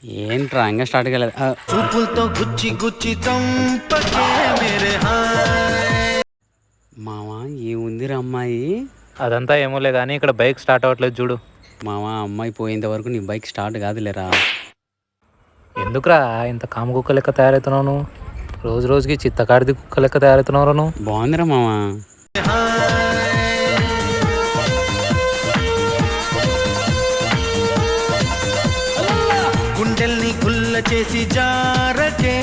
ఏంట్రా ఇంకా స్టార్ట్ కాలేదు. చూపులతో గుచ్చి గుచ్చి చంపకే మేరే హాయ్. మావా ఏముందిరా అమ్మాయి? అదంతా ఏమోలే కానీ ఇక్కడ బైక్ స్టార్ట్ అవ్వట్లేదు చూడు. మావా అమ్మాయి పోయేంత వరకు నీ బైక్ స్టార్ట్ కాదులేరా. ఎందుకురా ఇంత కామ కుక్క లెక్క తయారవుతున్నావు నువ్వు? రోజు రోజుకి చిత్తకాడిది కుక్క లెక్క తయారవుతున్నావు నువ్వు. బాగుందిరా మావా. గుండెల్ని గుల్ల చేసి జారకే